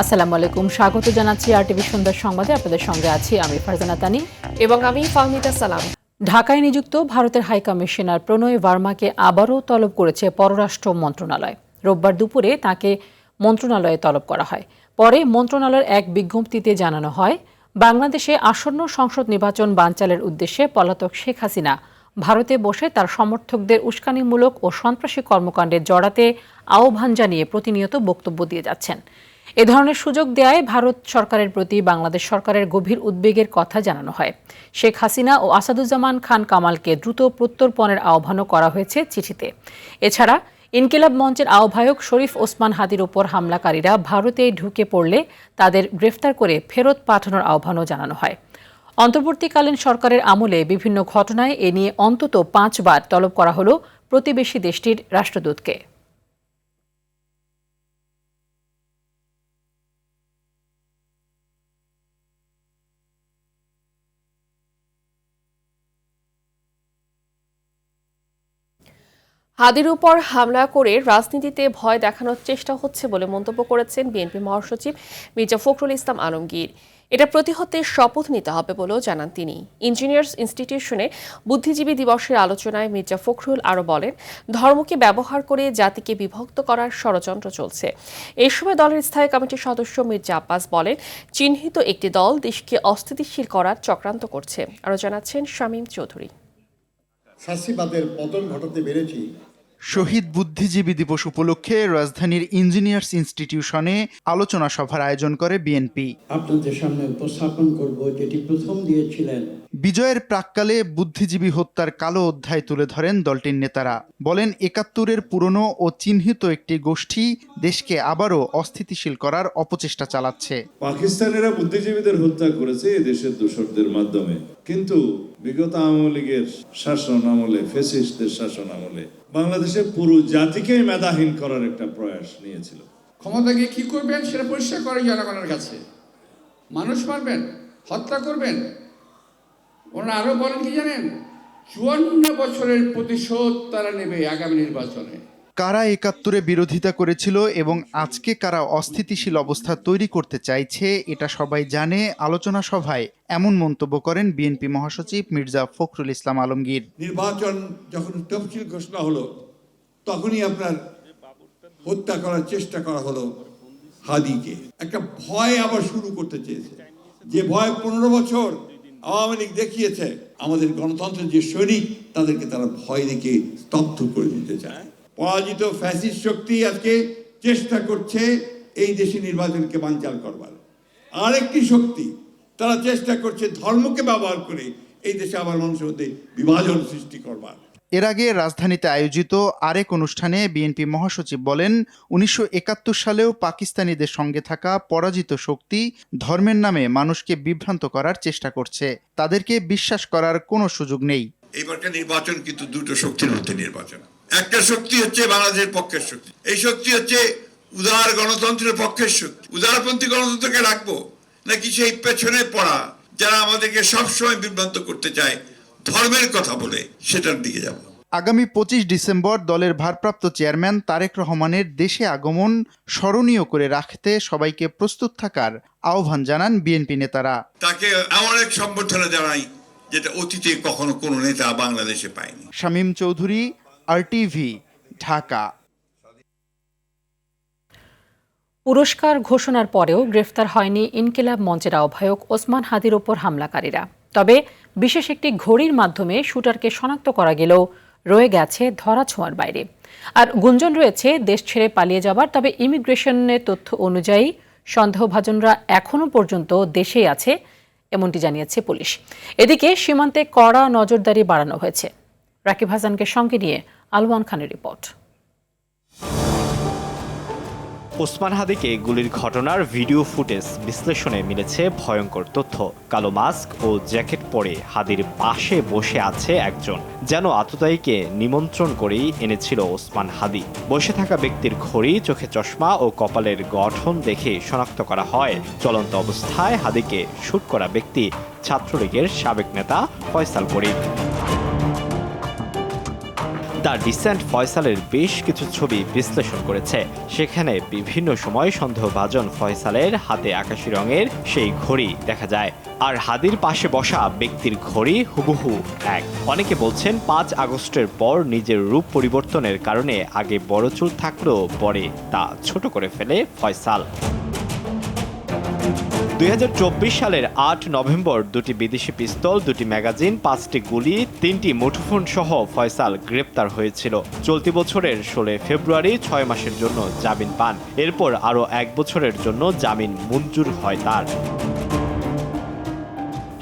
আসসালামু আলাইকুম, স্বাগত জানাচ্ছি আরটিভি সন্ধ্যার সংবাদে। আপনাদের সঙ্গে আছি আমি ফারজানা তানি এবং আমি ফাহমিদা সালাম। ঢাকায় নিযুক্ত ভারতের হাই কমিশনার প্রণয় ভার্মাকে আবারও তলব করেছে পররাষ্ট্র মন্ত্রণালয়। রোববার দুপুরে তাকে মন্ত্রণালয়ে তলব করা হয়। পরে মন্ত্রণালয়ের এক বিজ্ঞপ্তিতে জানানো হয়, বাংলাদেশে আসন্ন সংসদ নির্বাচন বানচালের উদ্দেশ্যে পলাতক শেখ হাসিনা ভারতে বসে তার সমর্থকদের উস্কানিমূলক ও সন্ত্রাসী কর্মকাণ্ডে জড়াতে আহ্বান জানিয়ে প্রতিনিয়ত বক্তব্য দিয়ে যাচ্ছেন। এ ধরনের সুযোগ দেয়ায় ভারত সরকারের প্রতি বাংলাদেশ সরকারের গভীর উদ্বেগের কথা জানানো হয়। শেখ হাসিনা ও আসাদুজ্জামান খান কামালকে দ্রুত প্রত্যর্পণের আহ্বানও করা হয়েছে চিঠিতে। এছাড়া ইনকিলাব মঞ্চের আহ্বায়ক শরীফ ওসমান হাদির ওপর হামলাকারীরা ভারতে ঢুকে পড়লে তাদের গ্রেফতার করে ফেরত পাঠানোর আহ্বানও জানানো হয়। অন্তর্বর্তীকালীন সরকারের আমলে বিভিন্ন ঘটনায় এ নিয়ে অন্তত 5 বার তলব করা হলো প্রতিবেশী দেশটির রাষ্ট্রদূতকে। হাদির উপর হামলা করে রাজনীতিতে ভয় দেখানোর চেষ্টা হচ্ছে বলে মন্তব্য করেছেন বিএনপি মহাসচিব মির্জা ফখরুল ইসলাম আলমগীর। এটা প্রতিহতে শপথ নিতে হবে বলেও জানান তিনি। ইঞ্জিনিয়ার্স ইনস্টিটিউশনে বুদ্ধিজীবী দিবসের আলোচনায় মির্জা ফখরুল আরও বলেন, ধর্মকে ব্যবহার করে জাতিকে বিভক্ত করার ষড়যন্ত্র চলছে। এই সময় দলের স্থায়ী কমিটির সদস্য মির্জা আব্বাস বলেন, চিহ্নিত একটি দল দেশকে অস্থিতিশীল করার চক্রান্ত করছে। আরও জানাচ্ছেন শামীম চৌধুরী। ফ্যাসিবাদের পতন ঘটাতে পেরেছি। শহীদ বুদ্ধিজীবী দিবস উপলক্ষে রাজধানীর ইঞ্জিনিয়ার্স ইনস্টিটিউশনে আলোচনা সভার আয়োজন করে বিএনপি। আপনাদের সামনে উপস্থাপন করব যেটি প্রথম দিয়েছিলেন। বিজয়ের প্রাক্কালে বুদ্ধিজীবী হত্যার কালো অধ্যায় তুলে ধরেন দলটির নেতারা। বলেন, ৭১-এর পুরনো ও চিহ্নিত একটি গোষ্ঠী দেশকে আবারও অস্থিতিশীল করার অপচেষ্টা চালাচ্ছে। পাকিস্তানিরা বুদ্ধিজীবীদের হত্যা করেছে এদেশের দোসরদের মাধ্যমে, কিন্তু বিগত আওয়ামী লীগের শাসন আমলে, ফ্যাসিস্টদের শাসন আমলে বাংলাদেশের পুরো জাতিকেই মেধাহীন করার একটা প্রয়াস নিয়েছিল। ক্ষমতা গিয়ে কি করবেন সেটা পরিষ্কার করে জনগণের কাছে। মানুষ মারবেন, হত্যা করবেন। ওনারা আরো বলেন কি জানেন, ৫৪ বছরের প্রতিশোধ তারা নেবে আগামী নির্বাচনে। কারা ৭১-এ বিরোধিতা করেছিল এবং আজকে কারা অস্থিতিশীল অবস্থা তৈরি করতে চাইছে এটা সবাই জানে। আলোচনা সভায় এমন মন্তব্য করেন বিএনপি মহাসচিব মির্জা ফখরুল ইসলাম আলমগীর। নির্বাচন যখন তফসিল ঘোষণা হলো, তখনই আপনার হত্যা করার চেষ্টা করা হলো হাদিকে। একটা ভয় আবার শুরু করতে চেয়েছে, যে ভয় 15 বছর আওয়ামী লীগ দেখিয়েছে। আমাদের গণতন্ত্রের যে সৈনিক, তাদেরকে তারা ভয় দেখিয়ে স্তব্ধ করে দিতে চায়। পরাজিত ফ্যাসিস্ট শক্তি আজকে চেষ্টা করছে এই দেশে নির্বাচনকে বানচাল করবার। আরেকটি শক্তি তারা চেষ্টা করছে ধর্মকে ব্যবহার করে এই দেশে আবার মানুষের মধ্যে বিভাজন সৃষ্টি করবার। এর আগে রাজধানীতে আয়োজিত আরেক অনুষ্ঠানে বিএনপি মহাসচিব বলেন, ১৯৭১ সালেও পাকিস্তানিদের সঙ্গে থাকা পরাজিত শক্তি ধর্মের নামে মানুষকে বিভ্রান্ত করার চেষ্টা করছে। তাদেরকে বিশ্বাস করার কোনো সুযোগ নেই। এইবারকার নির্বাচন কিন্তু দুটো শক্তির মধ্যে নির্বাচন। একটা শক্তি হচ্ছে বাংলাদেশের পক্ষের শক্তি, এই শক্তি হচ্ছে উদার গণতন্ত্রের পক্ষের শক্তি। উদারপন্থী গণতন্ত্রকে রাখবো নাকি সেই পেছনে পড়া যারা আমাদেরকে সবসময় বিভ্রান্ত করতে চায় ধর্মের কথা বলে, সেটার দিকে যাব। আগামী ২৫ ডিসেম্বর দলের ভারপ্রাপ্ত চেয়ারম্যান তারেক রহমানের দেশে আগমন স্মরণীয় করে রাখতে সবাইকে প্রস্তুত থাকার আহ্বান জানান বিএনপি নেতারা। তাকে এমন এক সম্বর্ধনা জানাই যেটা অতীতে কখনো কোনো নেতা বাংলাদেশে পায়নি। শামীম চৌধুরী, আরটিভি, ঢাকা। পুরস্কার ঘোষণার পরেও গ্রেফতার হয়নি ইনকিলাব মঞ্চের আহ্বায়ক ওসমান হাদির ওপর হামলাকারীরা। তবে বিশেষ একটি ঘড়ির মাধ্যমে শুটারকে শনাক্ত করা গেলেও রয়ে গেছে ধরাছোঁয়ার বাইরে। আর গুঞ্জন রয়েছে দেশ ছেড়ে পালিয়ে যাবার। তবে ইমিগ্রেশনের তথ্য অনুযায়ী সন্দেহভাজনরা এখনও পর্যন্ত দেশেই আছে, এমনটি জানিয়েছে পুলিশ। এদিকে সীমান্তে কড়া নজরদারি বাড়ানো হয়েছে। রাকিব হাসানকে সঙ্গে নিয়ে আলওয়ান খানের রিপোর্ট। ওসমান হাদিকে গুলির ঘটনার ভিডিও ফুটেজ বিশ্লেষণে মিলেছে ভয়ঙ্কর তথ্য। কালো মাস্ক ও জ্যাকেট পরে হাদির পাশে বসে আছে একজন, যেন আততায়ীকে নিমন্ত্রণ করেই এনেছিল ওসমান হাদি। বসে থাকা ব্যক্তির ঘড়ি, চোখে চশমা ও কপালের গঠন দেখে শনাক্ত করা হয় চলন্ত অবস্থায় হাদিকে শুট করা ব্যক্তি ছাত্রলীগের সাবেক নেতা ফয়সাল করিম। দ্য ডিসেন্ট ফয়সালের বেশ কিছু ছবি বিশ্লেষণ করেছে। সেখানে বিভিন্ন সময় সন্দেহভাজন ফয়সালের হাতে আকাশি রঙের সেই ঘড়ি দেখা যায়, আর হাদির পাশে বসা ব্যক্তির ঘড়ি হুবহু এক। অনেকে বলছেন ৫ আগস্টের পর নিজের রূপ পরিবর্তনের কারণে আগে বড় চুল থাকলেও পরে তা ছোট করে ফেলে ফয়সাল। ২০২৪ সালের ৮ নভেম্বর দুটি বিদেশি পিস্তল, দুটি ম্যাগাজিন, ৫টি গুলি, ৩টি মুঠোফোন সহ ফয়সাল গ্রেপ্তার হয়েছিল। চলতি বছরের ১৬ ফেব্রুয়ারি ৬ মাসের জন্য জামিন পান। এরপর আরও ১ বছরের জন্য জামিন মঞ্জুর হয় তার।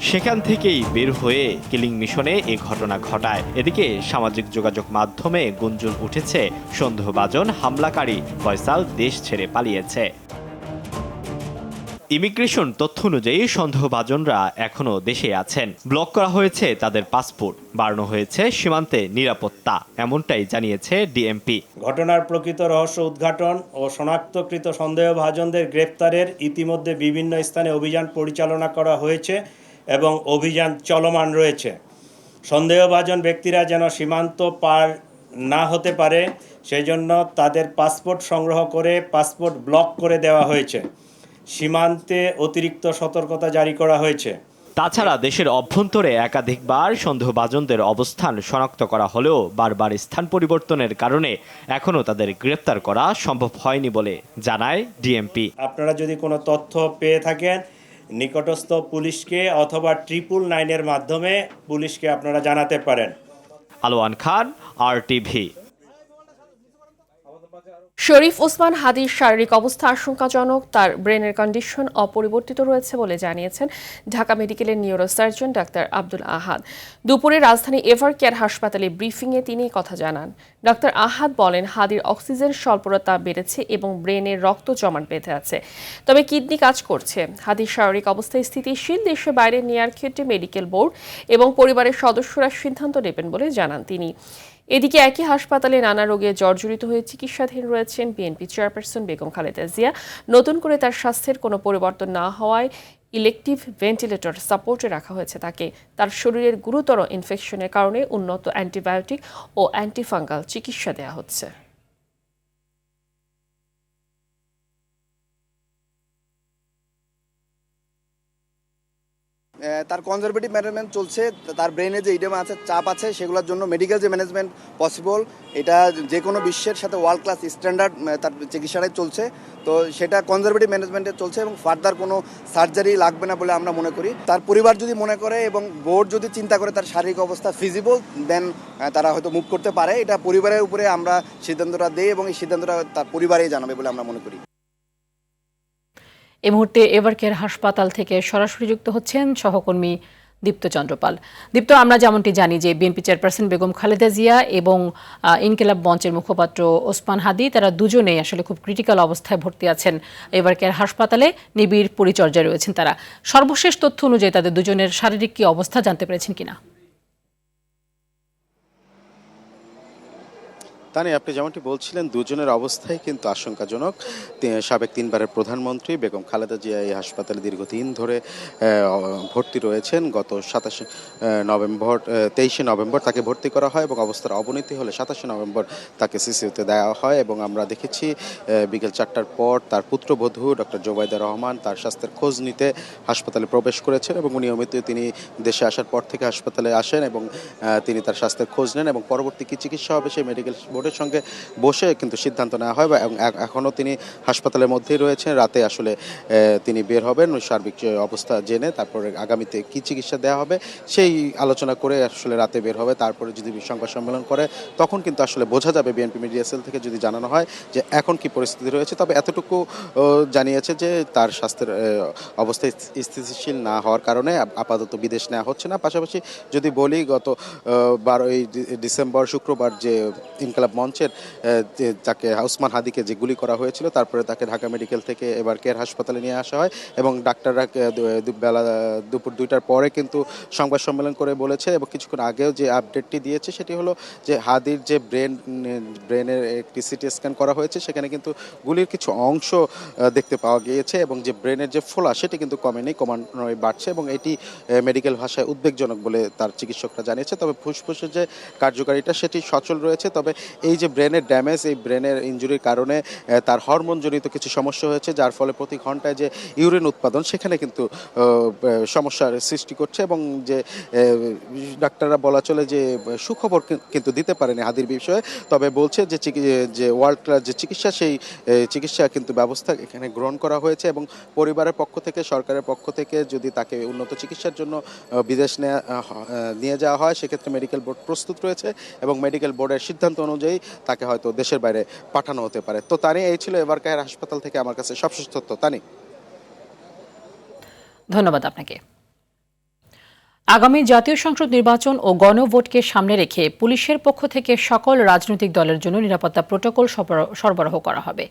সেখান থেকেই বের হয়ে কিলিং মিশনে এ ঘটনা ঘটায়। এদিকে সামাজিক যোগাযোগ মাধ্যমে গুঞ্জন উঠেছে সন্দেহভাজন হামলাকারী ফয়সাল দেশ ছেড়ে পালিয়েছে। ইমিগ্রেশন তথ্য অনুযায়ী সন্দেহভাজনরা এখনও দেশে আছেন। ব্লক করা হয়েছে তাদের পাসপোর্ট, বাড়ানো হয়েছে সীমান্তে নিরাপত্তা, এমনটাই জানিয়েছে ডিএমপি। ঘটনার প্রকৃত রহস্য উদ্ঘাটন ও শনাক্তকৃত সন্দেহভাজনদের গ্রেপ্তারের ইতিমধ্যে বিভিন্ন স্থানে অভিযান পরিচালনা করা হয়েছে এবং অভিযান চলমান রয়েছে। সন্দেহভাজন ব্যক্তিরা যেন সীমান্ত পার না হতে পারে সেজন্য তাদের পাসপোর্ট সংগ্রহ করে পাসপোর্ট ব্লক করে দেওয়া হয়েছে। সীমান্তে অতিরিক্ত সতর্কতা জারি করা হয়েছে। তাছাড়া দেশের অভ্যন্তরে একাধিকবার সন্দেহভাজনদের অবস্থান শনাক্ত করা হলেও বারবার স্থান পরিবর্তনের কারণে এখনও তাদের গ্রেপ্তার করা সম্ভব হয়নি বলে জানায় ডিএমপি। আপনারা যদি কোনো তথ্য পেয়ে থাকেন নিকটস্থ পুলিশকে অথবা 999-এর মাধ্যমে পুলিশকে আপনারা জানাতে পারেন। আলোয়ান খান, RTV। শরীফ ওসমান হাদির শারীরিক অবস্থা আশঙ্কাজনক। তার ব্রেনের কন্ডিশন অপরিবর্তিত রয়েছে বলে জানিয়েছেন ঢাকা মেডিকেলের নিউরোসার্জন ডাক্তার আব্দুল আহাদ। দুপুরে রাজধানী এভার কেয়ার হাসপাতালে ব্রিফিংয়ে তিনি কথা জানান। ডাক্তার আহাদ বলেন, হাদির অক্সিজেন স্বল্পতা বেড়েছে এবং ব্রেনের রক্ত জমাট বেঁধে আছে, তবে কিডনি কাজ করছে। হাদির শারীরিক অবস্থা স্থিতিশীল। দেশে বাইরে নেয়ার ক্ষেত্রে মেডিকেল বোর্ড এবং পরিবারের সদস্যরা সিদ্ধান্ত নেবেন বলে জানান তিনি। এদিকে একই হাসপাতালে নানা রোগে জর্জরিত হয়ে চিকিৎসাধীন রয়েছেন বিএনপি চেয়ারপারসন বেগম খালেদা জিয়া। নতুন করে তার স্বাস্থ্যের কোনো পরিবর্তন না হওয়ায় ইলেকটিভ ভেন্টিলেটর সাপোর্টে রাখা হয়েছে তাকে। তার শরীরের গুরুতর ইনফেকশনের কারণে উন্নত অ্যান্টিবায়োটিক ও অ্যান্টিফাঙ্গাল চিকিৎসা দেওয়া হচ্ছে। তার কনজারভেটিভ ম্যানেজমেন্ট চলছে। তার ব্রেনে যে ইডেমা আছে, চাপ আছে, সেগুলোর জন্য মেডিকেল যে ম্যানেজমেন্ট পসিবল, এটা যে কোনো বিশ্বের সাথে ওয়ার্ল্ড ক্লাস স্ট্যান্ডার্ড তার চিকিৎসাটাই চলছে। তো সেটা কনজারভেটিভ ম্যানেজমেন্টে চলছে এবং ফার্দার কোনো সার্জারি লাগবে না বলে আমরা মনে করি। তার পরিবার যদি মনে করে এবং বোর্ড যদি চিন্তা করে তার শারীরিক অবস্থা ফিজিবল, দেন তারা হয়তো মুভ করতে পারে। এটা পরিবারের উপরে আমরা সিদ্ধান্তটা দিই এবং এই সিদ্ধান্তটা তার পরিবারেই জানাবে বলে আমরা মনে করি। এই মুহূর্তে এভার কেয়ার হাসপাতাল থেকে সরাসরি যুক্ত হচ্ছেন সহকর্মী দীপ্ত চন্দ্রপাল। দীপ্ত, আমরা যেমনটি জানি যে বিএনপি চেয়ারপারসন বেগম খালেদা জিয়া এবং ইনকিলাব মঞ্চের মুখপাত্র ওসমান হাদি, তারা দুজনেই আসলে খুব ক্রিটিক্যাল অবস্থায় ভর্তি আছেন এভার কেয়ার হাসপাতালে। নিবিড় পরিচর্যায় রয়েছেন তারা। সর্বশেষ তথ্য অনুযায়ী তাদের দুজনের শারীরিক কি অবস্থা জানতে পেরেছেন কিনা? তানি, আপনি যেমনটি বলছিলেন, দুজনের অবস্থাই কিন্তু আশঙ্কাজনক। সাবেক 3বারের প্রধানমন্ত্রী বেগম খালেদা জিয়া এই হাসপাতালে দীর্ঘদিন ধরে ভর্তি রয়েছেন। গত 23 নভেম্বর তাকে ভর্তি করা হয় এবং অবস্থার অবনতি হলে 27 নভেম্বর তাকে সিসিউতে দেওয়া হয়। এবং আমরা দেখেছি বিকেল 4টার পর তার পুত্রবধূ ডক্টর জোবাইদা রহমান তার স্বাস্থ্যের খোঁজ নিতে হাসপাতালে প্রবেশ করেছেন এবং নিয়মিত তিনি দেশে আসার পর থেকে হাসপাতালে আসেন এবং তিনি তার স্বাস্থ্যের খোঁজ নেন এবং পরবর্তী কী চিকিৎসা হবে সেই মেডিকেল বোর্ডের সঙ্গে বসে কিন্তু সিদ্ধান্ত নেওয়া হয়। এবং এখনও তিনি হাসপাতালের মধ্যেই রয়েছেন। রাতে আসলে তিনি বের হবেন সার্বিক অবস্থা জেনে, তারপরে আগামীতে কী চিকিৎসা দেওয়া হবে সেই আলোচনা করে আসলে রাতে বের হবে। তারপরে যদি সংবাদ সম্মেলন করে তখন কিন্তু আসলে বোঝা যাবে, বিএনপি মিডিয়া সেল থেকে যদি জানানো হয় যে এখন কি পরিস্থিতি রয়েছে। তবে এতটুকু জানিয়েছে যে তার স্বাস্থ্যের অবস্থা স্থিতিশীল না হওয়ার কারণে আপাতত বিদেশ নেওয়া হচ্ছে না। পাশাপাশি যদি বলি, গত 12 ডিসেম্বর শুক্রবার যে ইনকিলাব মঞ্চের যাকে ওসমান হাদিকে যে গুলি করা হয়েছিল, তারপরে তাকে ঢাকা মেডিকেল থেকে এবার কেয়ার হাসপাতালে নিয়ে আসা হয় এবং ডাক্তাররা বেলা দুপুর 2টার পরে কিন্তু সংবাদ সম্মেলন করে বলেছে এবং কিছুক্ষণ আগেও যে আপডেটটি দিয়েছে সেটি হলো যে হাদির যে ব্রেনের একটি সিটি স্ক্যান করা হয়েছে, সেখানে কিন্তু গুলির কিছু অংশ দেখতে পাওয়া গিয়েছে এবং যে ব্রেনের যে ফোলা সেটি কিন্তু কমেনি, ক্রমান্বয়ে বাড়ছে এবং এটি মেডিকেল ভাষায় উদ্বেগজনক বলে তার চিকিৎসকরা জানিয়েছে। তবে ফুসফুসের যে কার্যকারিতা সেটি সচল রয়েছে। তবে এই যে ব্রেনের ড্যামেজ, এই ব্রেনের ইনজুরির কারণে তার হরমোনজনিত কিছু সমস্যা হয়েছে, যার ফলে প্রতি ঘন্টায় যে ইউরিন উৎপাদন সেখানে কিন্তু সমস্যার সৃষ্টি করছে এবং যে ডাক্তাররা বলা চলে যে সুখবর কিন্তু দিতে পারেনি হাদির বিষয়ে। তবে বলছে যে ওয়ার্ল্ড ক্লাস যে চিকিৎসা, সেই চিকিৎসা কিন্তু ব্যবস্থা এখানে গ্রহণ করা হয়েছে এবং পরিবারের পক্ষ থেকে, সরকারের পক্ষ থেকে যদি তাকে উন্নত চিকিৎসার জন্য বিদেশ নিয়ে যাওয়া হয়, সেক্ষেত্রে মেডিকেল বোর্ড প্রস্তুত রয়েছে এবং মেডিকেল বোর্ডের সিদ্ধান্ত অনুযায়ী তাকে হয়তো দেশের বাইরে পাঠানো হতে পারে। তো তানি, এই ছিল এবার কেয়ার হাসপাতাল থেকে আমার কাছে সবশেষ তথ্য। তানি, ধন্যবাদ আপনাকে। আগামী জাতীয় সংসদ নির্বাচন ও গণভোটকে সামনে রেখে পুলিশের পক্ষ থেকে সকল রাজনৈতিক দলের জন্য নিরাপত্তা প্রোটোকল সরবরাহ করা হবে।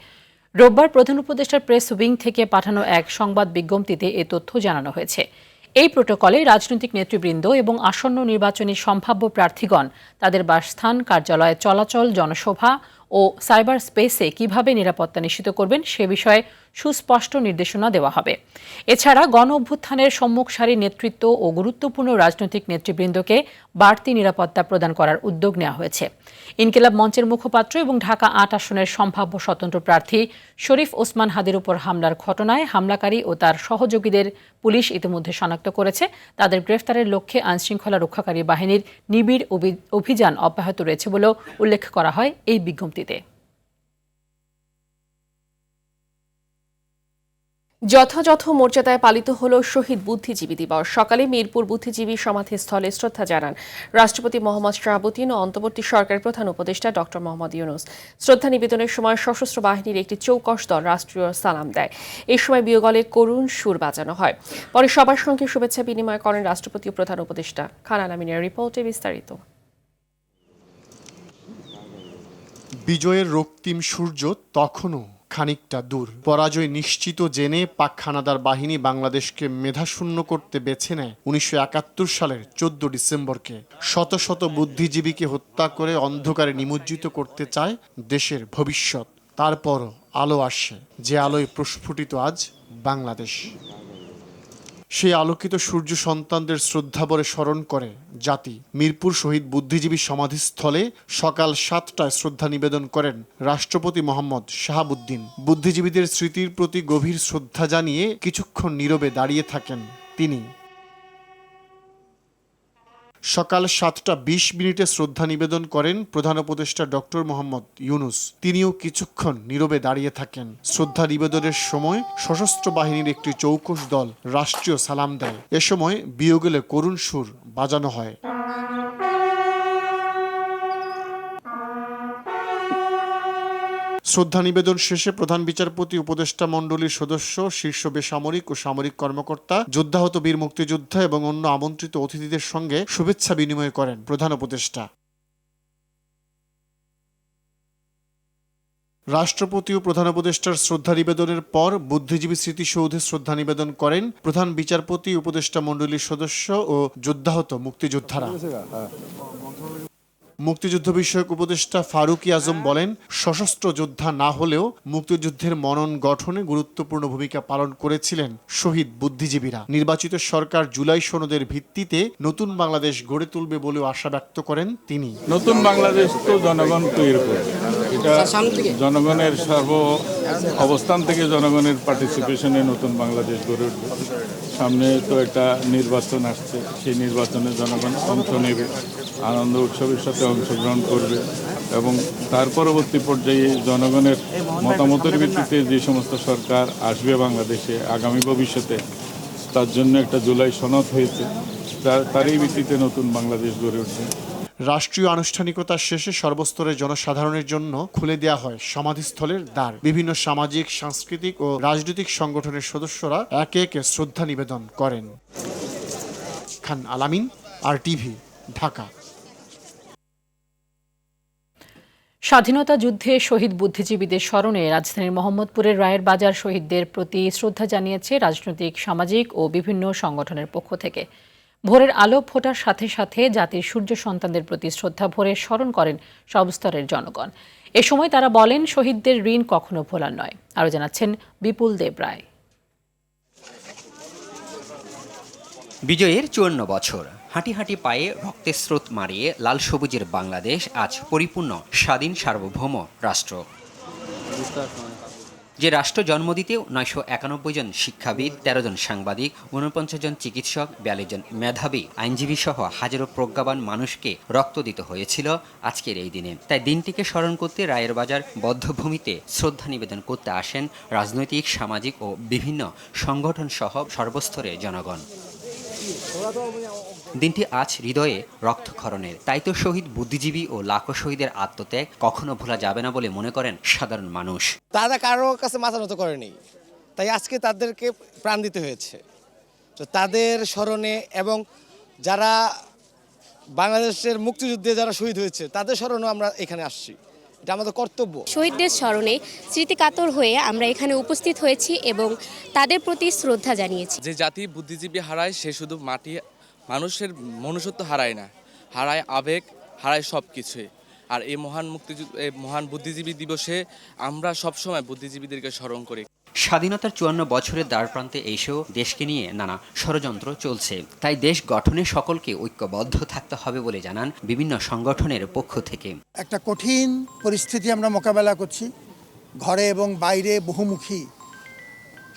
রোববার প্রধান উপদেষ্টার প্রেস উইং থেকে পাঠানো এক সংবাদ বিজ্ঞপ্তিতে এ তথ্য জানানো হয়েছে। এই প্রোটোকলে রাজনৈতিক নেতৃবৃন্দ এবং আসন্ন নির্বাচনী সম্ভাব্য প্রার্থীগণ তাদের বাসস্থান, কার্যালয় চলাচল, জনসভা ও সাইবার স্পেসে কিভাবে নিরাপত্তা নিশ্চিত করবেন সে বিষয়ে সুস্পষ্ট নির্দেশনা দেওয়া হবে। এছাড়া গণ অভ্যুত্থানের সম্মুখ সারির নেতৃত্ব ও গুরুত্বপূর্ণ রাজনৈতিক নেতৃবৃন্দকে বাড়তি নিরাপত্তা প্রদান করার উদ্যোগ নেওয়া হয়েছে। ইনকিলাব মঞ্চের মুখপাত্র এবং ঢাকা ৮ আসনের সম্ভাব্য স্বতন্ত্র প্রার্থী শরীফ ওসমান হাদির উপর হামলার ঘটনায় হামলাকারী ও তার সহযোগীদের পুলিশ ইতিমধ্যে শনাক্ত করেছে। তাদের গ্রেফতারের লক্ষ্যে আইনশৃঙ্খলা রক্ষাকারী বাহিনীর নিবিড় অভিযান অব্যাহত রয়েছে বলেও উল্লেখ করা হয় এই বিজ্ঞপ্তিতে। যথাযথ মর্যাদায় পালিত হল শহীদ বুদ্ধিজীবী দিবস। সকালে মিরপুর বুদ্ধিজীবী সমাধিস্থলে শ্রদ্ধা জানান রাষ্ট্রপতি মোহাম্মদ শাহাবুদ্দিন ও অন্তর্বর্তী সরকারের প্রধান উপদেষ্টা ডক্টর মোহাম্মদ ইউনূস। শ্রদ্ধা নিবেদনের সময় সশস্ত্র বাহিনীর একটি চৌকস দল রাষ্ট্রীয় সালাম দেয়। এই সময় বিয়োগলে করুণ সুর বাজানো হয়। পরে সবার সঙ্গে শুভেচ্ছা বিনিময় করেন রাষ্ট্রপতি ও প্রধান উপদেষ্টা। খান আলামিনের রিপোর্টে বিস্তারিত। বিজয়ের রক্তিম সূর্য তখনও খানিকটা দূর। পরাজয় নিশ্চিত জেনে পাক হানাদার বাহিনী বাংলাদেশকে মেধাশূন্য করতে বেছে নেয় 1971 সালের 14 ডিসেম্বরকে। শত শত বুদ্ধিজীবীকে হত্যা করে অন্ধকারে নিমজ্জিত করতে চায় দেশের ভবিষ্যৎ। তারপরও আলো আসে, যে আলোয় প্রস্ফুটিত আজ বাংলাদেশ। সেই আলোকিত সূর্য সন্তানদের শ্রদ্ধাভরে স্মরণ করে জাতি। মিরপুর শহীদ বুদ্ধিজীবী সমাধিস্থলে সকাল 7টায় শ্রদ্ধা নিবেদন করেন রাষ্ট্রপতি মোহাম্মদ শাহাবুদ্দিন। বুদ্ধিজীবীদের স্মৃতির প্রতি গভীর শ্রদ্ধা জানিয়ে কিছুক্ষণ নীরবে দাঁড়িয়ে থাকেন তিনি। সকাল 7:20 শ্রদ্ধা নিবেদন করেন প্রধান উপদেষ্টা ডক্টর মোহাম্মদ ইউনূস। তিনিও কিছুক্ষণ নীরবে দাঁড়িয়ে থাকেন। শ্রদ্ধা নিবেদনের সময় সশস্ত্র বাহিনীর একটি চৌকস দল রাষ্ট্রীয় সালাম দেয়। এ সময় বিয়োগলে করুণ সুর বাজানো হয়। শ্রদ্ধা নিবেদন শেষে প্রধান বিচারপতি, উপদেষ্টা মণ্ডলীর সদস্য, শীর্ষ বেসামরিক ও সামরিক কর্মকর্তা, যোদ্ধাহত বীর মুক্তিযোদ্ধা এবং অন্য আমন্ত্রিত অতিথিদের সঙ্গে শুভেচ্ছা বিনিময় করেন প্রধান উপদেষ্টা। রাষ্ট্রপতি ও প্রধান উপদেষ্টার শ্রদ্ধা নিবেদনের পর বুদ্ধিজীবী স্মৃতিসৌধে শ্রদ্ধা নিবেদন করেন প্রধান বিচারপতি, উপদেষ্টা মণ্ডলীর সদস্য ও যোদ্ধাহত মুক্তিযোদ্ধারা। মুক্তিযুদ্ধ বিষয়ক উপদেষ্টা ফারুকী আজম বলেন, সশস্ত্র যোদ্ধা না হলেও মুক্তিযুদ্ধের মনন গঠনে গুরুত্বপূর্ণ ভূমিকা পালন করেছিলেন শহীদ বুদ্ধিজীবীরা। নির্বাচিত সরকার জুলাই সনদের ভিত্তিতে নতুন বাংলাদেশ গড়ে তুলবে বলেও আশা ব্যক্ত করেন তিনি। নতুন বাংলাদেশ তো জনগণ তৈরি করবে, এটা জনগণের সর্ব অবস্থান থেকে জনগণের পার্টিসিপেশনে নতুন বাংলাদেশ গড়ে উঠবে। সামনে তো একটা নির্বাচন আসছে, সেই নির্বাচনে জনগণ অংশ নেবে, আনন্দ উৎসবের সাথে অংশগ্রহণ করবে এবং তার পরবর্তী পর্যায়ে জনগণের মতামতের ভিত্তিতে যে সমস্ত সরকার আসবে বাংলাদেশে আগামী ভবিষ্যতে, তার জন্য একটা জুলাই সনদ হয়েছে, তারই ভিত্তিতে নতুন বাংলাদেশ গড়ে উঠবে। রাষ্ট্রীয় আনুষ্ঠানিকতা শেষে সর্বস্তরের জনসাধারণের জন্য খুলে দেওয়া হয় সমাধিস্থলের দ্বার। বিভিন্ন সামাজিক, সাংস্কৃতিক ও রাজনৈতিক সংগঠনের সদস্যরা একে একে শ্রদ্ধা নিবেদন করেন। খান আলামিন, RTV, ঢাকা। স্বাধীনতা যুদ্ধে শহীদ বুদ্ধিজীবীদের স্মরণে রাজধানীর মোহাম্মদপুরের রায়ের বাজার শহীদদের প্রতি শ্রদ্ধা জানিয়েছে রাজনৈতিক, সামাজিক ও বিভিন্ন সংগঠনের পক্ষ থেকে। ভোরের আলো ফোটার সাথে সাথে জাতির সূর্য সন্তানদের প্রতি শ্রদ্ধা ভরে স্মরণ করেন সব স্তরের জনগণ। এ সময় তারা বলেন, শহীদদের ঋণ কখনো ভোলার নয়। আরও জানাচ্ছেন বিপুল দেব রায়। বিজয়ের 54 বছর, হাঁটি হাঁটি পায়ে রক্তের স্রোত মারিয়ে লাল সবুজের বাংলাদেশ আজ পরিপূর্ণ স্বাধীন সার্বভৌম রাষ্ট্র। যে রাষ্ট্র জন্ম দিতেও 991 জন শিক্ষাবিদ, 13 জন সাংবাদিক, 49 জন চিকিৎসক, 42 জন মেধাবী আইনজীবী সহ হাজারো প্রজ্ঞাবান মানুষকে রক্ত দিতে হয়েছিল আজকের এই দিনে। তাই দিনটিকে স্মরণ করতে রায়ের বাজার বধ্যভূমিতে শ্রদ্ধা নিবেদন করতে আসেন রাজনৈতিক, সামাজিক ও বিভিন্ন সংগঠন সহ সর্বস্তরের জনগণ। দিনটি আজ হৃদয়ে রক্তক্ষরণের। তাই তো শহীদ বুদ্ধিজীবী ও লাখো শহীদের আত্মত্যাগ কখনো ভোলা যাবে না বলে মনে করেন সাধারণ মানুষ। তারা কারো কাছে মাথা নত করেনি, তাই আজকে তাদেরকে প্রাণ দিতে হয়েছে। তো তাদের স্মরণে এবং যারা বাংলাদেশের মুক্তিযুদ্ধে যারা শহীদ হয়েছে তাদের স্মরণেও আমরা এখানে আসছি, এটা আমাদের কর্তব্য। শহীদদের স্মরণে স্মৃতিকাতর হয়ে আমরা এখানে উপস্থিত হয়েছি এবং তাদের প্রতি শ্রদ্ধা জানিয়েছি। যে জাতি বুদ্ধিজীবী হারায় সে শুধু মাটি, মানুষের মনুষ্যত্ব হারায় না, হারায় আবেগ, হারায় সব কিছুই। আর এই মহান বুদ্ধিজীবী দিবসে আমরা সবসময় বুদ্ধিজীবীদেরকে স্মরণ করি। স্বাধীনতার 54 বছরের দ্বারপ্রান্তে এসেও দেশকে নিয়ে নানা ষড়যন্ত্র চলছে। তাই দেশ গঠনে সকলকে ঐক্যবদ্ধ থাকতে হবে বলে জানান বিভিন্ন সংগঠনের পক্ষ থেকে। একটা কঠিন পরিস্থিতি আমরা মোকাবেলা করছি। ঘরে এবং বাইরে বহুমুখী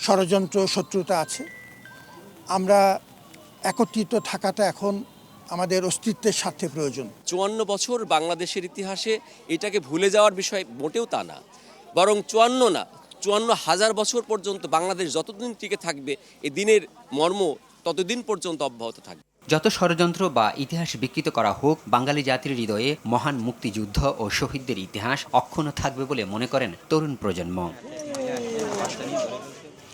ষড়যন্ত্র, শত্রুতা আছে। আমরা একত্রিত থাকাটা এখন আমাদের অস্তিত্বের স্বার্থে প্রয়োজন। 54 বছর বাংলাদেশের ইতিহাসে এটাকে ভুলে যাওয়ার বিষয় মোটেও তা না, বরং 54,000 বছর পর্যন্ত বাংলাদেশ যতদিন টিকে থাকবে এ দিনের মর্ম ততদিন পর্যন্ত অব্যাহত থাকবে। যত ষড়যন্ত্র বা ইতিহাস বিকৃত করা হোক, বাঙালি জাতির হৃদয়ে মহান মুক্তিযুদ্ধ ও শহীদদের ইতিহাস অক্ষুণ্ণ থাকবে বলে মনে করেন তরুণ প্রজন্ম।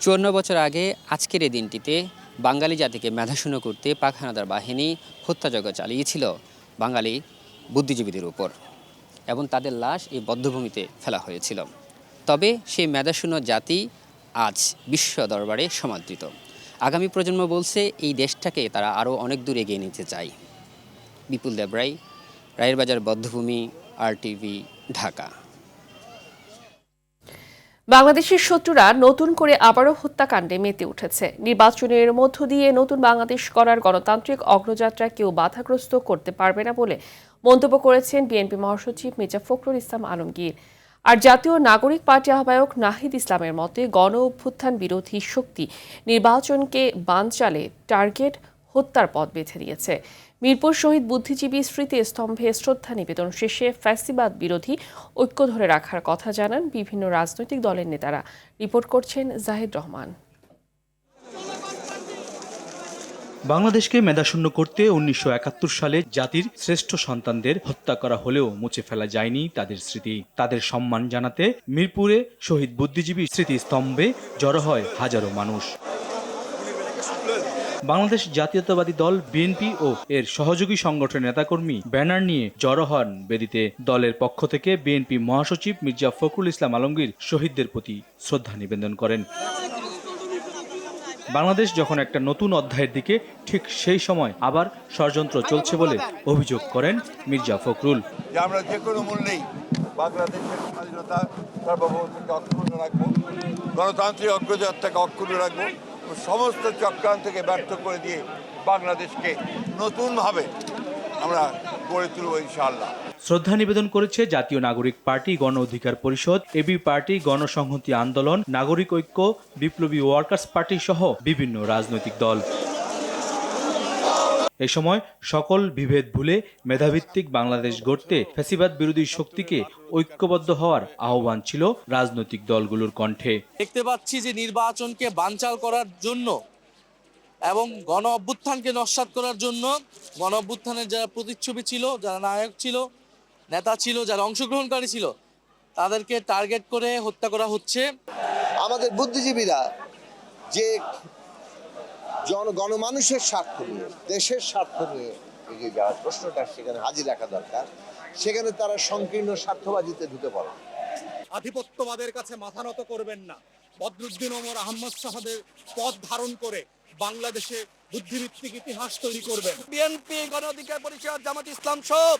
54 বছর আগে আজকের এই দিনটিতে বাঙালি জাতিকে মেধাশূন্য করতে পাক হানাদার বাহিনী হত্যাযজ্ঞ চালিয়েছিল বাঙালি বুদ্ধিজীবীদের উপর এবং তাদের লাশ এই বধ্যভূমিতে ফেলা হয়েছিল। তবে সেই মেধাশূন্য জাতি আজ বিশ্ব দরবারে সমাদৃত। আগামী প্রজন্ম বলছে এই দেশটাকে তারা আরও অনেক দূর এগিয়ে নিতে চায়। বিপুল দেব রায়, রায়ের বাজার বধ্যভূমি, RTV, ঢাকা। বাংলাদেশের শত্রুরা নতুন করে আবারও হত্যাকাণ্ডে মেতে উঠেছে। নির্বাচনের মধ্য দিয়ে নতুন বাংলাদেশ করার গণতান্ত্রিক অগ্রযাত্রা কেউ বাধাগ্রস্ত করতে পারবে না বলে মন্তব্য করেছেন বিএনপি মহাসচিব মির্জা ফখরুল ইসলাম আলমগীর। আর জাতীয় নাগরিক পার্টি আহ্বায়ক নাহিদ ইসলামের মতে গণ অভ্যুত্থান বিরোধী শক্তি নির্বাচনকে বানচালে টার্গেট হত্যার পথ বেছে দিয়েছে। মিরপুর শহীদ বুদ্ধিজীবী স্মৃতিস্তম্ভে শ্রদ্ধা নিবেদন শেষে ফ্যাসিবাদ বিরোধী ঐক্য ধরে রাখার কথা জানান বিভিন্ন রাজনৈতিক দলের নেতারা। রিপোর্ট করছেন জাহিদ রহমান। বাংলাদেশকে মেধাশূন্য করতে 1971 সালে জাতির শ্রেষ্ঠ সন্তানদের হত্যা করা হলেও মুছে ফেলা যায়নি তাদের স্মৃতি। তাদের সম্মান জানাতে মিরপুরে শহীদ বুদ্ধিজীবী স্মৃতিস্তম্ভে জড়ো হয় হাজারো মানুষ। বাংলাদেশ জাতীয়তাবাদী দল বিএনপি ও এর সহযোগী সংগঠনের নেতাকর্মী ব্যানার নিয়ে জড়ো হন বেদিতে। দলের পক্ষ থেকে বিএনপি মহাসচিব মির্জা ফখরুল ইসলাম আলমগীর শহীদদের প্রতি শ্রদ্ধা নিবেদন করেন। বাংলাদেশ যখন একটা নতুন অধ্যায়ের দিকে, ঠিক সেই সময় আবার ষড়যন্ত্র চলছে বলে অভিযোগ করেন মির্জা ফখরুল। আমরা যে কোনো মূল্যেই বাংলাদেশের স্বাধীনতা, সার্বভৌমত্বকে অক্ষুণ্ণ রাখবো, গণতান্ত্রিক অগ্রযাত্রাকে অক্ষুণ্ণ রাখবো, সমস্ত চক্রান্তকে ব্যর্থ করে দিয়ে বাংলাদেশকে নতুনভাবে আমরা গড়ে তুলব ইনশাআল্লাহ। শ্রদ্ধা নিবেদন করেছে জাতীয় নাগরিক পার্টি, গণ অধিকার পরিষদ, এবি পার্টি, গণসংহতি আন্দোলন, নাগরিক ঐক্য, বিপ্লবী ওয়ার্কার্স পার্টি সহ বিভিন্ন রাজনৈতিক দল। এ সময় সকল বিভেদ ভুলে মেধাভিত্তিক বাংলাদেশ গড়তে ফ্যাসিবাদ বিরোধী শক্তিকে ঐক্যবদ্ধ হওয়ার আহ্বান ছিল রাজনৈতিক দলগুলোর কণ্ঠে। দেখতে পাচ্ছি যে নির্বাচনকে বানচাল করার জন্য এবং গণ অভ্যুত্থানকে নস্যাৎ করার জন্য, গণ অভ্যুত্থানের যারা প্রতিচ্ছবি ছিল, যারা নায়ক ছিল, নেতা ছিল, যারা অংশগ্রহণকারী ছিল, তাদেরকে টার্গেট করে হত্যা করা হচ্ছে। আমাদের বুদ্ধিজীবীরা যে গণমানুষের স্বার্থ নিয়ে, দেশের স্বার্থ নিয়ে এগিয়ে যাওয়ার প্রশ্নটা সেখানে হাজির রাখা দরকার। সেখানে তারা সংকীর্ণ স্বার্থবাজিতে ঢুকে পড়ে। আধিপত্যবাদের কাছে মাথা নত করবেন না। বদরুদ্দিন ওমর আহমদ সাহেবের পথ ধারণ করে বাংলাদেশে বুদ্ধিভিত্তিক ইতিহাস তৈরি করবেন। বিএনপি, গণ অধিকার পরিষদ, জামাত ইসলাম সব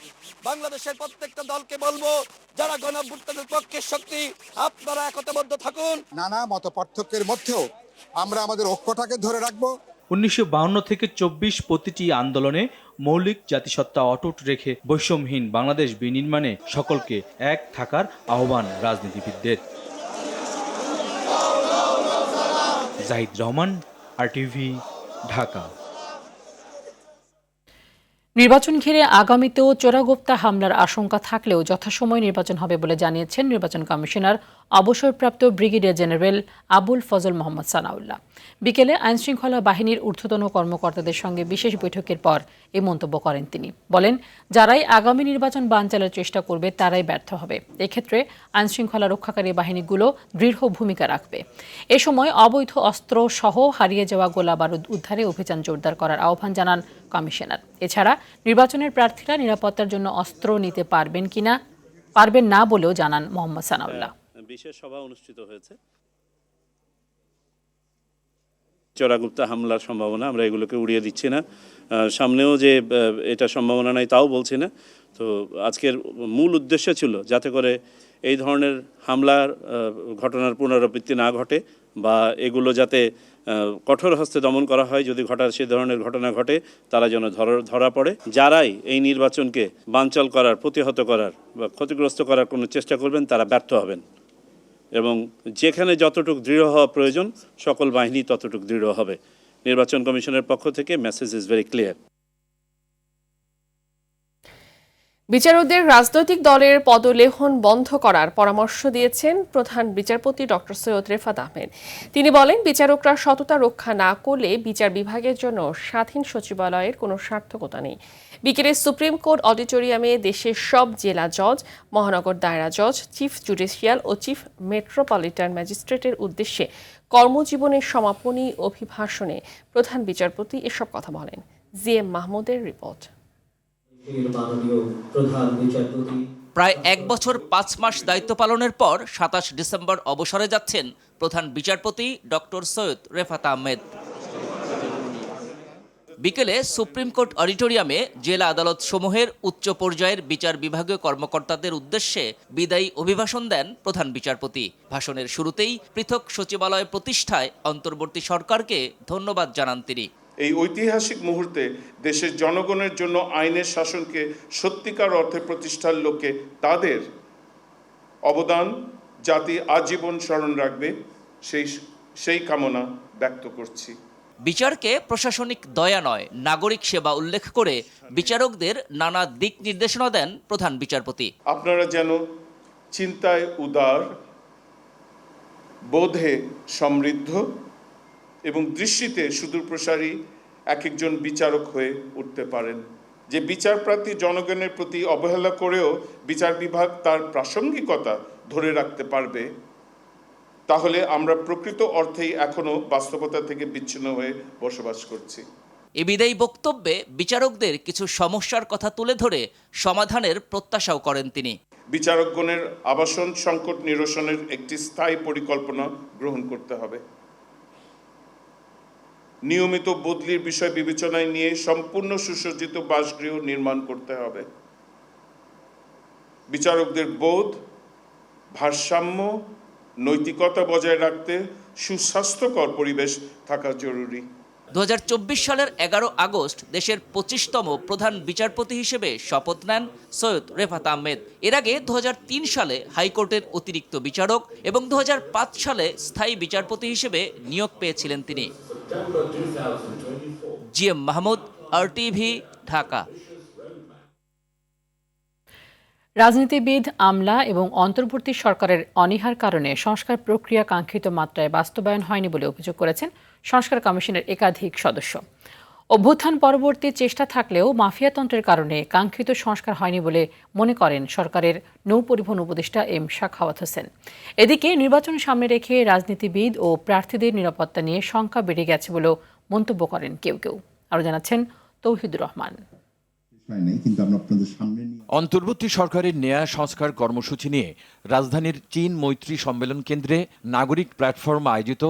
বাংলাদেশের প্রত্যেকটা দলকে বলবো, যারা গণ অভ্যুত্থানের পক্ষের শক্তি, আপনারা একতাবদ্ধ থাকুন। নানা মত পার্থক্যের মধ্যেও আমরা আমাদের ঐক্যটাকে ধরে রাখবো। 1952 থেকে 24 প্রতিটি আন্দোলনে মৌলিক জাতিসত্তা অটুট রেখে বৈষম্যহীন বাংলাদেশ বিনির্মাণে সকলকে এক থাকার আহ্বান রাজনীতিবিদদের। জাহিদ রহমান, RTV, ঢাকা। নির্বাচন ঘিরে আগামীতেও চোরাগোপ্তা হামলার আশঙ্কা থাকলেও যথাসময়ে নির্বাচন হবে বলে জানিয়েছেন নির্বাচন কমিশনার অবসরপ্রাপ্ত ব্রিগেডিয়ার জেনারেল আবুল ফজল মোহাম্মদ সানাউল্লাহ। বিকেলে আইনশৃঙ্খলা বাহিনীর ঊর্ধ্বতন কর্মকর্তাদের সঙ্গে বিশেষ বৈঠকের পর এই মন্তব্য করেন তিনি। বলেন, যারাই আগামী নির্বাচন বানচালের চেষ্টা করবে তারাই ব্যর্থ হবে। এক্ষেত্রে আইনশৃঙ্খলা রক্ষাকারী বাহিনীগুলো দৃঢ় ভূমিকা রাখবে। এ সময় অবৈধ অস্ত্র সহ হারিয়ে যাওয়া গোলাবারুদ উদ্ধারে অভিযান জোরদার করার আহ্বান জানান কমিশনার। এছাড়া নির্বাচনের প্রার্থীরা নিরাপত্তার জন্য অস্ত্র নিতে পারবেন না বলেও জানান মোহাম্মদ সানাউল্লাহ। বিশেষ সভা অনুষ্ঠিত হয়েছে। চোরাগুপ্তা হামলার সম্ভাবনা, আমরা এগুলোকে উড়িয়ে দিচ্ছি না। সামনেও যে এটা সম্ভাবনা নাই তাও বলছি না। তো আজকের মূল উদ্দেশ্য ছিল যাতে করে এই ধরনের হামলার ঘটনার পুনরাবৃত্তি না ঘটে বা এগুলো যাতে কঠোর হস্তে দমন করা হয়। যদি সে ধরনের ঘটনা ঘটে তারা যেন ধরা পড়ে। যারাই এই নির্বাচনকে বানচাল করার, প্রতিহত করার বা ক্ষতিগ্রস্ত করার কোনো চেষ্টা করবেন তারা ব্যর্থ হবেন এবং যেখানে যতটুকু দৃঢ় হওয়া প্রয়োজন সকল বাহিনী ততটুকু দৃঢ় হবে। নির্বাচন কমিশনের পক্ষ থেকে মেসেজ ইজ ভেরি ক্লিয়ার। বিচারকদের রাজনৈতিক দলের পদলেহন বন্ধ করার পরামর্শ দিয়েছেন প্রধান বিচারপতি ডক্টর সৈয়দ রেফাত আহমেদ। তিনি বলেন, বিচারকরা সততা রক্ষা না করলে বিচার বিভাগের জন্য স্বাধীন সচিবালয়ের কোনো সার্থকতা নেই। বিকেলে সুপ্রিম কোর্ট অডিটোরিয়ামে দেশের সব জেলা জজ, মহানগর দায়রা জজ, চিফ জুডিশিয়াল ও চিফ মেট্রোপলিটন ম্যাজিস্ট্রেটের উদ্দেশ্যে কর্মজীবনের সমাপনী অভিভাষণে প্রধান বিচারপতি এসব কথা বলেন। জিএম মাহমুদের রিপোর্ট। প্রায় 1 বছর 5 মাস দায়িত্ব পালনের পর 27 ডিসেম্বর অবসরে যাচ্ছেন প্রধান বিচারপতি ডক্টর সৈয়দ রেফাত আহমেদ। বিকেলে সুপ্রিম কোর্ট অডিটোরিয়ামে জেলা আদালত সমূহের উচ্চ পর্যায়ের বিচার বিভাগীয় কর্মকর্তাদের উদ্দেশ্যে বিদায়ী অভিভাষণ দেন প্রধান বিচারপতি। ভাষণের শুরুতেই পৃথক সচিবালয় প্রতিষ্ঠায় অন্তর্বর্তী সরকারকে ধন্যবাদ জানান তিনি। এই ঐতিহাসিক মুহূর্তে দেশের জনগণের জন্য আইনের শাসনকে সত্যিকার অর্থে প্রতিষ্ঠার লক্ষ্যে তাদের অবদান জাতি আজীবন স্মরণ রাখবে সেই কামনা ব্যক্ত করছি। বিচারকে প্রশাসনিক দয়া নয়, নাগরিক সেবা উল্লেখ করে বিচারকদের নানা দিক নির্দেশনা দেন প্রধান বিচারপতি। আপনারা যেন চিন্তায় উদার, বোধে সমৃদ্ধ এবং দৃষ্টিতে সুদূরপ্রসারী একজন বিচারক হয়ে উঠতে পারেন, যে বিচারপ্রার্থী জনগণের প্রতি অবহেলা করেও বিচার বিভাগ তার প্রাসঙ্গিকতা ধরে রাখতে পারবে। তাহলে আমরা প্রকৃত অর্থেই এখনো বাস্তবতা থেকে বিচ্ছিন্ন হয়ে বসবাস করছি। এ বিদায়ী বক্তব্যে বিচারকদের কিছু সমস্যার কথা তুলে ধরে সমাধানের প্রত্যাশাও করেন তিনি। বিচারকগণের আবাসন সংকট নিরসনের একটি স্থায়ী পরিকল্পনা গ্রহণ করতে হবে। নিয়মিত বদলির বিষয় বিবেচনায় নিয়ে সম্পূর্ণ সুসজ্জিত বাসগৃহ নির্মাণ করতে হবে। বিচারকদের বোধ, ভারসাম্য, নৈতিকতা বজায় রাখতে সুস্বাস্থ্যকর পরিবেশ থাকা জরুরি। 2024 সালের 11 আগস্ট দেশের 25তম প্রধান বিচারপতি হিসেবে শপথ নেন সৈয়দ রেফাত আহমেদ। এর আগে 2003 সালে হাইকোর্টের অতিরিক্ত বিচারক এবং 2005 সালে স্থায়ী বিচারপতি হিসেবে নিয়োগ পেয়েছিলেন তিনি। GM Mahmud, RTV, Dhaka. রাজনীতিবিদ, আমলা এবং অন্তর্বর্তী সরকারের অনীহার কারণে সংস্কার প্রক্রিয়া কাঙ্ক্ষিত মাত্রায় বাস্তবায়ন হয়নি বলে অভিযোগ করেছেন সংস্কার কমিশনের একাধিক সদস্য। অভ্যুত্থান পরবর্তী চেষ্টা থাকলেও মাফিয়াতন্ত্রের কারণে কাঙ্ক্ষিত সংস্কার হয়নি বলে মনে করেন সরকারের নৌপরিবহন উপদেষ্টা এম সাখাওয়াত হোসেন। এদিকে নির্বাচন সামনে রেখে রাজনীতিবিদ ও প্রার্থীদের নিরাপত্তা নিয়ে শঙ্কা বেড়ে গেছে বলেও মন্তব্য করেন কেউ কেউ। আরও জানাচ্ছেন তৌহিদুর রহমান। হয় নাই, কিন্তু আমরা আপনাদের সামনে নিয়ে অন্তর্বর্তী সরকারের ন্যায় সংস্কার কর্মসূচি নিয়ে রাজধানীর চীন মৈত্রী সম্মেলন কেন্দ্রে নাগরিক প্ল্যাটফর্ম আয়োজিত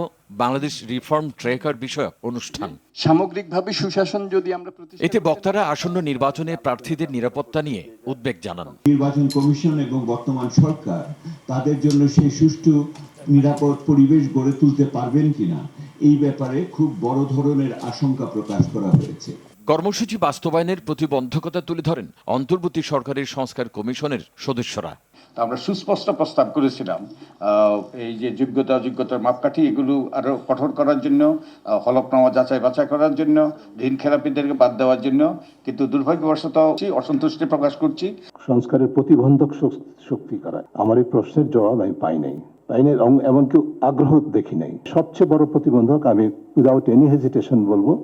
বাংলাদেশ রিফর্ম ট্র্যাকার বিষয়ক অনুষ্ঠান। সামগ্রিকভাবে সুশাসন যদি আমরা এতে বক্তারা আসন্ন নির্বাচনে প্রার্থীদের নিরাপত্তা নিয়ে উদ্বেগ জানান। নির্বাচন কমিশন এবং বর্তমান সরকার তাদের জন্য সেই সুষ্ঠু নিরাপদ পরিবেশ গড়ে তুলতে পারবেন কিনা এই ব্যাপারে খুব বড় ধরনের আশঙ্কা প্রকাশ করা হয়েছে। কর্মসূচি বাস্তবায়নের প্রতিবন্ধকতা তুলে ধরেন অন্তর্বর্তী সরকারের সংস্কার কমিশনের সদস্যরা। আমরা সুস্পষ্ট প্রস্তাব করেছিলাম এই যে যোগ্যতা অযোগ্যতার মাপকাঠি এগুলো আরো কঠোর করার জন্য, হলফনামা যাচাই বাছাই করার জন্য, ঋণ খেলাপিদেরকে বাদ দেওয়ার জন্য, কিন্তু দুর্ভাগ্যবশত অসন্তুষ্টি প্রকাশ করছি। সংস্কারের প্রতিবন্ধক শক্তি করা আমার এই প্রশ্নের জবাব আমি পাই নাই, এমনকি আগ্রহ দেখি নাই। সবচেয়ে বড় প্রতিবন্ধক আমি উইদাউট এনি হেজিটেশন বলবো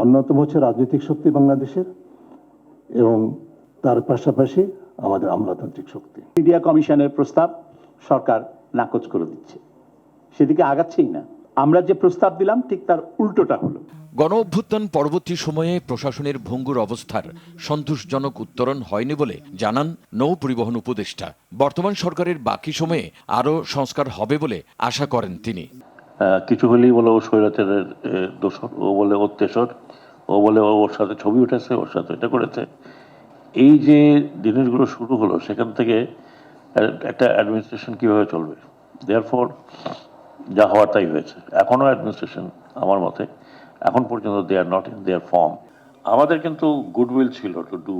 অন্যতম হচ্ছে রাজনৈতিক শক্তি বাংলাদেশের, এবং তার পাশাপাশি আমাদের আমলাতান্ত্রিক শক্তি। মিডিয়া কমিশনের প্রস্তাব সরকার নাকচ করে দিচ্ছে, সেদিকে আগাচ্ছেই না। আমরা যে প্রস্তাব দিলাম ঠিক তার উল্টোটা হলো। গণ অভ্যুত্থান পরবর্তী সময়ে প্রশাসনের ভঙ্গুর অবস্থার সন্তোষজনক উত্তরণ হয়নি বলে জানান নৌ পরিবহন উপদেষ্টা। বর্তমান সরকারের বাকি সময়ে আরও সংস্কার হবে বলে আশা করেন তিনি। কিছু হলেই বলে ও স্বৈরাচারের দোষর, ও বলে ওর তেসর, ও বলে ওর সাথে ছবি উঠেছে, ওর সাথে এটা করেছে। এই যে জিনিসগুলো শুরু হলো সেখান থেকে একটা অ্যাডমিনিস্ট্রেশন কিভাবে চলবে, দেয়ারফর যা হওয়ার তাই হয়েছে। এখনও অ্যাডমিনিস্ট্রেশন আমার মতে এখন পর্যন্ত they are not in their form. আমাদের কিন্তু গুডউইল ছিল টু ডু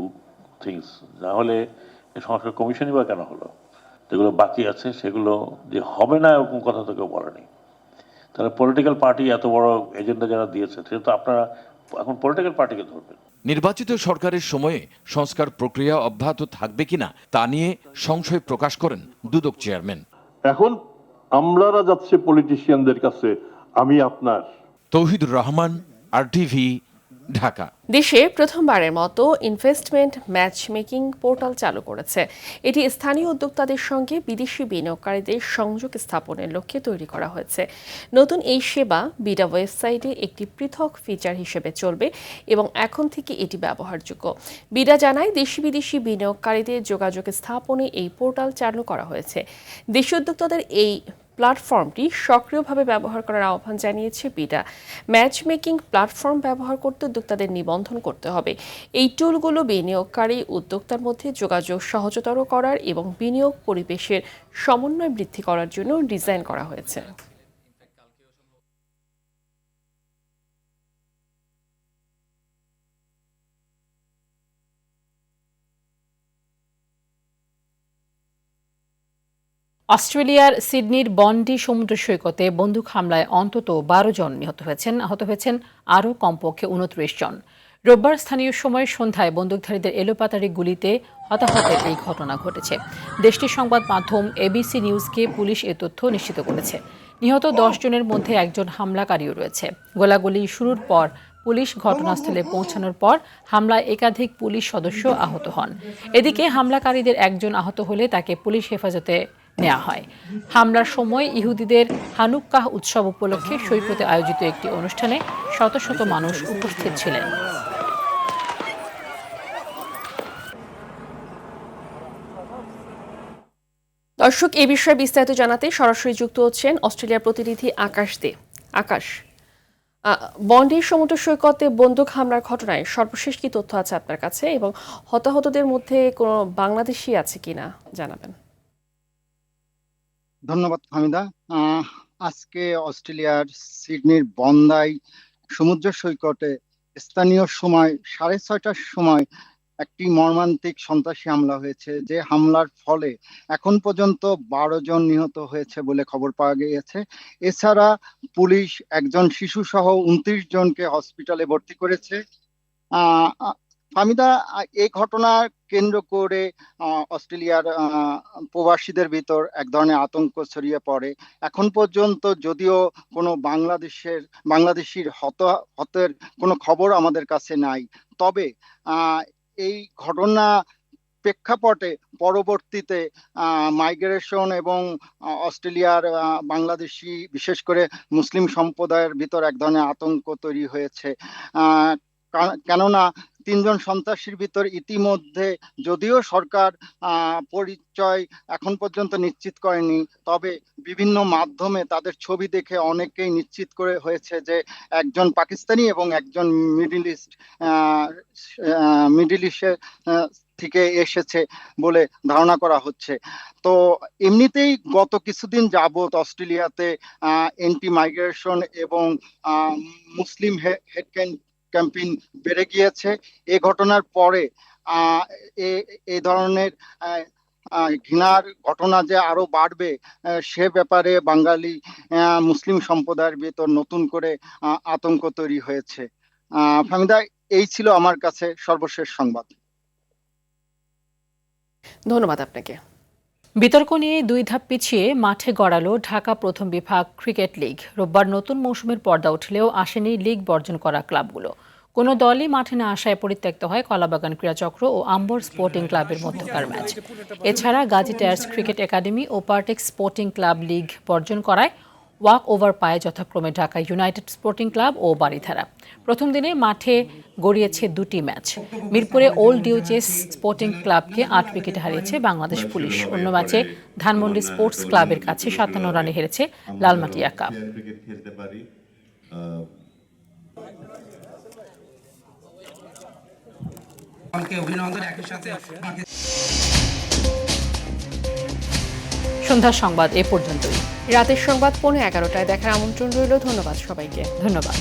থিংস, তাহলে এই সংস্কার কমিশনই বা কেন হলো? যেগুলো বাকি আছে সেগুলো যে হবে না এরকম কথা তো কেউ বলেনি। তাহলে পলিটিক্যাল পার্টি এত বড় এজেন্ডা যারা দিয়েছে সেটা তো আপনারা এখন পলিটিক্যাল পার্টিকে ধরবেন। নির্বাচিত সরকারের সময়ে সংস্কার প্রক্রিয়া অব্যাহত থাকবে কিনা তা নিয়ে সংশয় প্রকাশ করেন দুদক চেয়ারম্যান। এখন আমলারা যাচ্ছে পলিটিশিয়ানদের কাছে, আমি আপনার। তৌহিদুর রহমান, RTV, ঢাকা। দেশে প্রথমবারের মতো ইনভেস্টমেন্ট ম্যাচ মেকিং পোর্টাল চালু করেছে। এটি স্থানীয় উদ্যোক্তাদের সঙ্গে বিদেশি বিনিয়োগকারীদের সংযোগ স্থাপনের লক্ষ্যে তৈরি করা হয়েছে। নতুন এই সেবা বিডা ওয়েবসাইটে একটি পৃথক ফিচার হিসেবে চলবে এবং এখন থেকে এটি ব্যবহারযোগ্য। বিডা জানায় দেশি বিদেশি বিনিয়োগকারীদের যোগাযোগ স্থাপনে এই পোর্টাল চালু করা হয়েছে। দেশীয় উদ্যোক্তাদের এই প্ল্যাটফর্মটি সক্রিয়ভাবে ব্যবহার করার আহ্বান জানিয়েছে বিডা। ম্যাচ মেকিং প্ল্যাটফর্ম ব্যবহার করতে উদ্যোক্তাদের নিবন্ধন করতে হবে। এই টুলগুলো বিনিয়োগকারী উদ্যোক্তার মধ্যে যোগাযোগ সহজতর করার এবং বিনিয়োগ পরিবেশের সমন্বয় বৃদ্ধি করার জন্য ডিজাইন করা হয়েছে। অস্ট্রেলিয়ার সিডনির বন্ডি সমুদ্র সৈকতে বন্দুক হামলায় অন্তত 12 জন নিহত হয়েছেন। আহত হয়েছেন আরও কমপক্ষে 29 জন। রোববার স্থানীয় সময় সন্ধ্যায় বন্দুকধারীদের এলোপাতাড়ি গুলিতে হতাহতের এই ঘটনা ঘটেছে। দেশটির সংবাদ মাধ্যম ABC নিউজকে পুলিশ এ তথ্য নিশ্চিত করেছে। নিহত 10 জনের মধ্যে একজন হামলাকারীও রয়েছে। গোলাগুলি শুরুর পর পুলিশ ঘটনাস্থলে পৌঁছানোর পর হামলায় একাধিক পুলিশ সদস্য আহত হন। এদিকে হামলাকারীদের একজন আহত হলে তাকে পুলিশ হেফাজতে নেওয়া হয়। হামলার সময় ইহুদিদের হানুক্কাহ উৎসব উপলক্ষে সৈকতে আয়োজিত একটি অনুষ্ঠানে শত শত মানুষ উপস্থিত ছিলেন। দর্শক, এই বিষয়ে বিস্তারিত জানাতে সরাসরি যুক্ত হচ্ছেন অস্ট্রেলিয়ার প্রতিনিধি আকাশ দে। আকাশ, বন্ডি সমুদ্র সৈকতে বন্দুক হামলার ঘটনায় সর্বশেষ কি তথ্য আছে আপনার কাছে, এবং হতাহতদের মধ্যে কোনো বাংলাদেশি আছে কিনা জানাবেন। ধন্যবাদ ফাহমিদা। আজকে অস্ট্রেলিয়ার সিডনির বন্দাই সমুদ্র সৈকতে স্থানীয় সময় 6:30টার সময় একটি মর্মান্তিক সন্ত্রাসী হামলা হয়েছে। যে হামলার ফলে এখন পর্যন্ত 12 জন নিহত হয়েছে বলে খবর পাওয়া গিয়েছে। এছাড়া পুলিশ একজন শিশু সহ 29 জনকে হসপিটালে ভর্তি করেছে। ফাহমিদা, এই ঘটনা কেন্দ্র করে অস্ট্রেলিয়ার প্রবাসীদের ভিতর এক ধরনের আতঙ্ক ছড়িয়ে পড়ে। এখন পর্যন্ত যদিও কোনো বাংলাদেশির হতের কোনো খবর আমাদের কাছে নাই, তবে এই ঘটনা প্রেক্ষাপটে পরবর্তীতে মাইগ্রেশন এবং অস্ট্রেলিয়ার বাংলাদেশি বিশেষ করে মুসলিম সম্প্রদায়ের ভিতর এক ধরনের আতঙ্ক তৈরি হয়েছে। কেননা তিনজন সন্ত্রাসীর ভিতর ইতিমধ্যে যদিও সরকার পরিচয় এখন পর্যন্ত নিশ্চিত করেনি, তবে বিভিন্ন মাধ্যমে তাদের ছবি দেখে অনেকেই নিশ্চিত করে হয়েছে যে একজন পাকিস্তানি এবং একজন মিডল ইস্টের থেকে এসেছে বলে ধারণা করা হচ্ছে। তো এমনিতেই গত কিছুদিন যাবত অস্ট্রেলিয়াতে এন্টি মাইগ্রেশন এবং মুসলিম হেড ক্যাম্পেইন বেড়ে গিয়েছে। এ ঘটনার পরে এই ধরনের ঘৃণার ঘটনা যে আরো বাড়বে সে ব্যাপারে বাঙালি মুসলিম সম্প্রদায়ের ভিতর নতুন করে আতঙ্ক তৈরি হয়েছে। ফাহমিদা, এই ছিল আমার কাছে সর্বশেষ সংবাদ। ধন্যবাদ আপনাকে। বিতর্ক নিয়ে 2 ধাপ পিছিয়ে মাঠে গড়ালো ঢাকা প্রথম বিভাগ ক্রিকেট লিগ। রোববার নতুন মৌসুমের পর্দা উঠলেও আসেনি লিগ বর্জন করা ক্লাবগুলো। কোনো দলই মাঠে না আসায় পরিত্যক্ত হয় কলাবাগান ক্রীড়াচক্র ও আম্বর স্পোর্টিং ক্লাবের মধ্যকার ম্যাচ। এছাড়া গাজী টায়ার্স ক্রিকেট একাডেমি ও পার্টেক্স স্পোর্টিং ক্লাব লিগ বর্জন করায় ওয়াক ওভার পায় যথাক্রমে ঢাকা ইউনাইটেড স্পোর্টিং ক্লাব ও বারিধারা। প্রথম দিনে মাঠে গড়িয়েছে 2টি ম্যাচ। মিরপুরে ওল্ড ডিউচেস স্পোর্টিং ক্লাবকে 8 উইকেটে হারিয়েছে বাংলাদেশ পুলিশ। অন্য ম্যাচে ধানমন্ডি স্পোর্টস ক্লাবের কাছে 57 রানে হেরেছে লালমাটিয়া কাপ। সন্ধ্যার সংবাদ এ পর্যন্তই। রাতের সংবাদ 11:15টায় দেখার আমন্ত্রণ রইল। ধন্যবাদ সবাইকে। ধন্যবাদ।